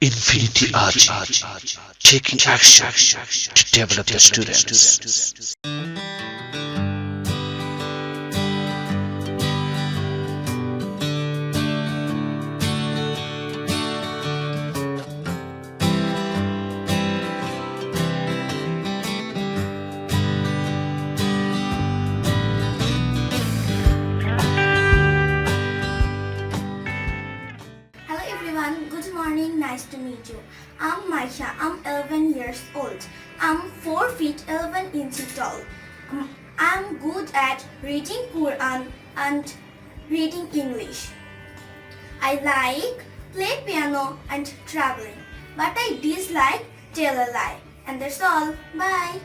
Infinity Ahzee, taking action to develop the students. Hello everyone, good morning, nice to meet you. I'm Mysha, I'm 11 years old. I'm 4 feet 11 inches tall. I'm good at reading Quran and reading English. I like play piano and traveling, but I dislike tell a lie. And that's all. Bye.